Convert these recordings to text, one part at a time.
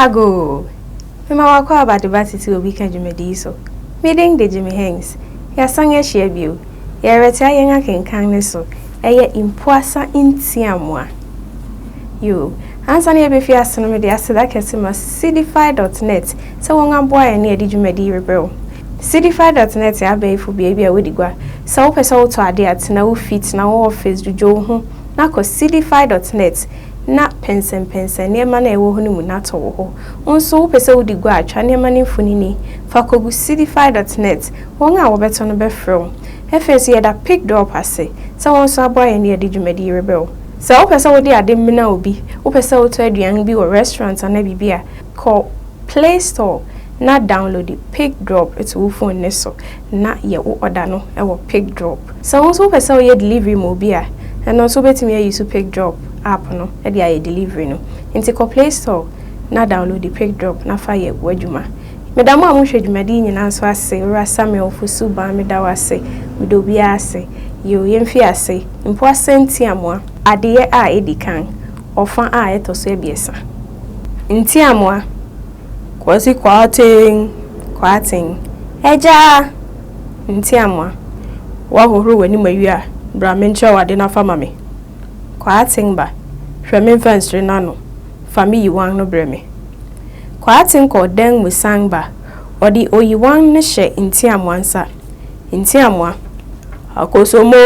Ago. Mema wako about the batity weekend jumedi so. Meeting the Jimmy Hanks. Ya sang ya share view. Ya reta yenga kenkan so. Eye Mpuaasa Ntiamoa. You. Ansa ne befi aseno me de aseda kesema cdfi.net. Se wonga boa ya ne edi jumedi rebel. cdfi.net ya be fu bia a wedigwa. Se wo pese wo to ade atena wo fit na wo office jujo ho. Na ko cdfi.net. Na pensen niema na ewo ho ni mu na to wo ho onso wo pese wo digwa atwa niema ni mfunini fa kogu cdfi.net won a wo beto no be frɛ efes ye da pick drop ase se won so aboye ne edi dwumadi rebel se wo pese wo di ade mina obi wo pese wo to aduan bi wo restaurant na bibia call Play Store na download the pick drop it wo phone ne so na ye wo order no e wo pick drop se won so pese wo ye delivery mo bi a eno so betimi ye use pick drop app no e dey delivery no nti ko Play Store na download the pick drop na fa ye wadwuma medamo amhwe dwumadi nyina so ase ora Samuel Fosu ba medawase medobia ase yo yemfi ase Mpuaasa Ntiamoa adeye a edikan ofan a etoso ebiesa Ntiamoa kwasi kwating eja Ntiamoa wa hohoro wani mawia bra menche wade na fa mame Kwating ba hweme fansre nano fami yiwan no breme Kwating ko den musang ba odi oyiwan ne hye Ntiamoa nsa Ntiamoa akosomo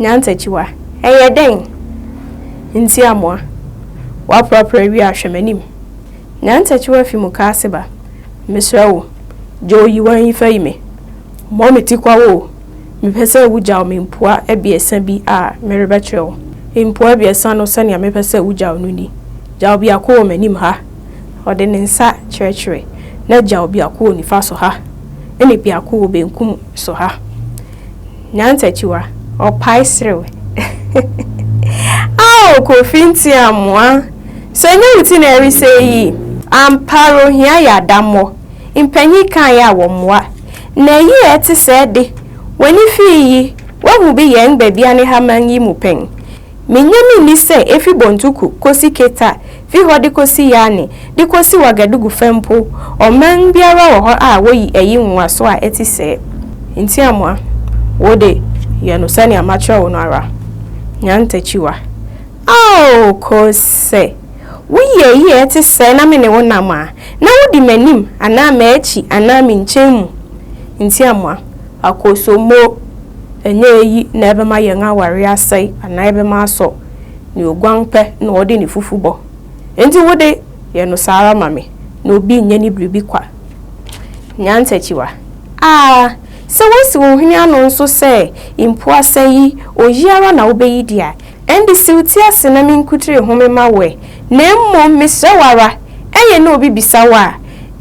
nyantachiwa eye den Ntiamoa wa propre wi ahwemanim nyantachiwa fi mukase ba mesrawo jo yiwan yi fayime mo metikwa wo mepese wugya me mpua ebiesa bi a merebetrew mpua ebiesa no sane mepese wugya no ni gya obi akọ manim ha ode ne nsa kyerɛkyerɛ na gya obi akọ ni fa so ha ene bi akọ benkum so ha nyantachiwa opai srew Kofi Ntiamoa senya wuti na eri sei amparo hia ya damo impanyi kan ya womwa na yi eti se de wani fi yi wahu bi yen babia ne hamanyi mupen menyami ni se efi bontuku kosi keta fi hodi kosi yani di kosi wagadugu fempo oman biara wo ho a woyi eyi nwa so a eti se Ntiamoa wode ye no sani amacho wo no ara nyantachiwa kose wiye yi eti se na me ne wona ma na wodi manim ana ma echi ana mi nchemu Ntiamoa akosomo enye yi na ebe ma ye nga ware asai ana ebe ma so ni ogwanpe na odi ni fufubo enti wode ye no sara mame na obi nye ni bribi kwa nyantachiwa se wasi wo hini anu nso se Mpuaasa yi oyiara na obeyi dia endi siwti ase na minkutire home ma we na mmom mesewara eye na obi bisawa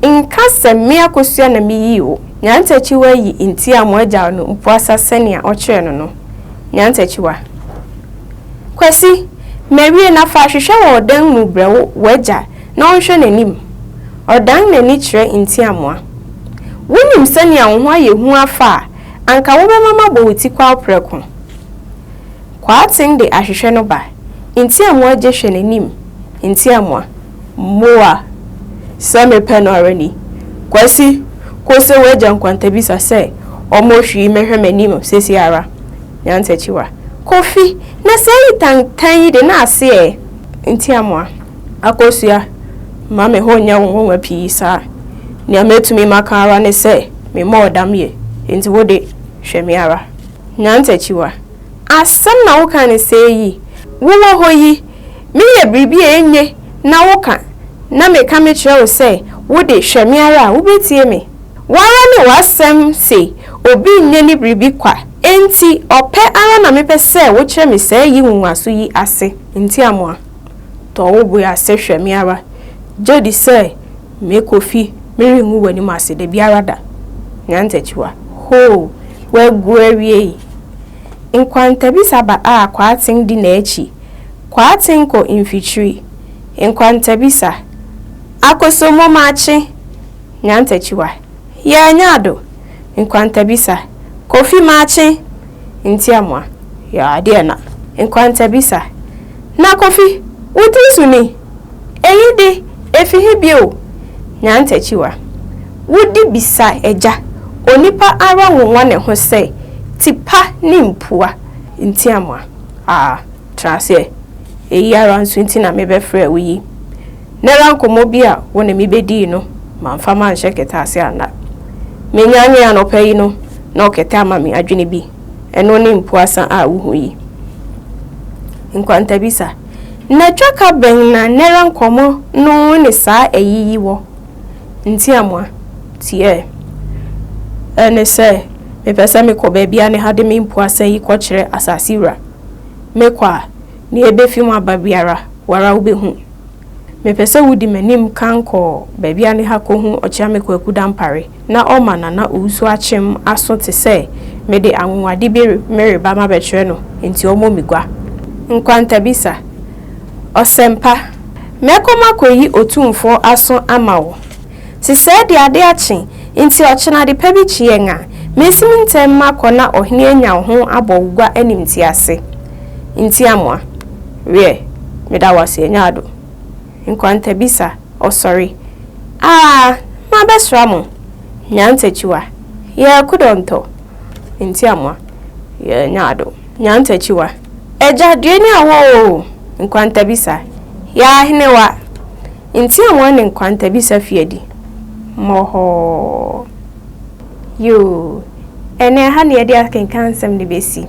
nka se me akosua na meyi o nyantachiwa yi Ntiamoa agya no Mpuaasa senia okire no nyantachiwa kwasi mewie na fa hwehwe wo dan mu brewo wagya na onhwe nanim odan nani kire Ntiamoa wonim senia wo ho aye hu afa anka wo bemama bo wuti kwa preko Kwating de ahwehwe no ba Ntiamoa agye hwe nanim Ntiamoa moa same penorani kwasi kose wagya nkwantabisa se omohwi mehwe manim sesi ara nyantachiwa kofi na sei tantan de na ase Ntiamoa akosua mame honya wonwa pisa ni ametumi makara ne se me modamye enti wode hwemi ara nyantachiwa asam na woka ne sei wo hoyi me ye bribi enye na woka na me ka me kire wo se wode hwemi ara wo betie me wara ne wasem se obi nye ni bribi kwa enti ope ara na me pese wo kire me se yi nwuaso yi ase Ntiamoa to wo bo ya se hwemi ara jodi se me kofi meri ngu wani mase de biara da nyantachiwa ho we guerie nkwantabisa ba a Kwating di na echi Kwating ko infitri nkwantabisa akosomo machi nyantachiwa ya nyado nkwantabisa kofi machi Ntiamoa ya ade na nkwantabisa na kofi utrisu ni eyide Efihi bio nyantachiwa wudi bisa eja onipa ara wonwa ne ho se tipa ni mpua Ntiamoa trase eyi ara nso nti na mebefre awi na rankomo bia wona mebedi no mamfa man sheketa ase ana menyanye anopai no na oketa ama me adwene bi eno ni Mpuaasa a wuhu yi nkwanta bisa na twaka ben na nera nkomo no ne saa eyiyi wo Ntiamoa tie ene se me pesa me ko bia ne hade me Mpuaasa yi ko kire asasira me kwa ni ebefi mu ababiara wara ubehu me pesa wudi manim kanko bia ne ha ko hu ocha me ko akudampare na omana na Owusu achem aso te se me de anwade bi mere ba ma betwe no enti omo migwa nkwanta bisa osempa mekoma koyi otumfo aso amawo sise de ade achi enti ochena de pabi chienga mesim ntem makona ohne anya ho abogwa animti ase Ntiamoa we meda wase nyado nkwanta bisa sorry ma besra mo nyantachiwa ye kudonto Ntiamoa ye nyado nyantachiwa eja dueni awo nkwanta bisa ya hinewa Ntiamoa ne nkwanta bisa fiedi moho yo ene ha ne yedi akenkansem ne besi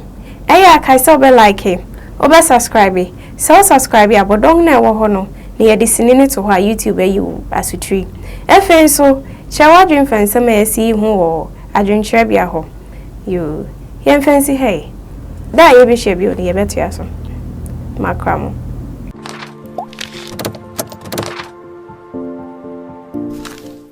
eya kai so be like obe subscribe so subscribe abodong na wo ho no ne yedi sinini to ha YouTube ayu asutri efe so chawadwin fansem esi hu wo adwinkyerɛ bia ho yo yen fancy hey da ye be hye bi o ne ye beto aso makramo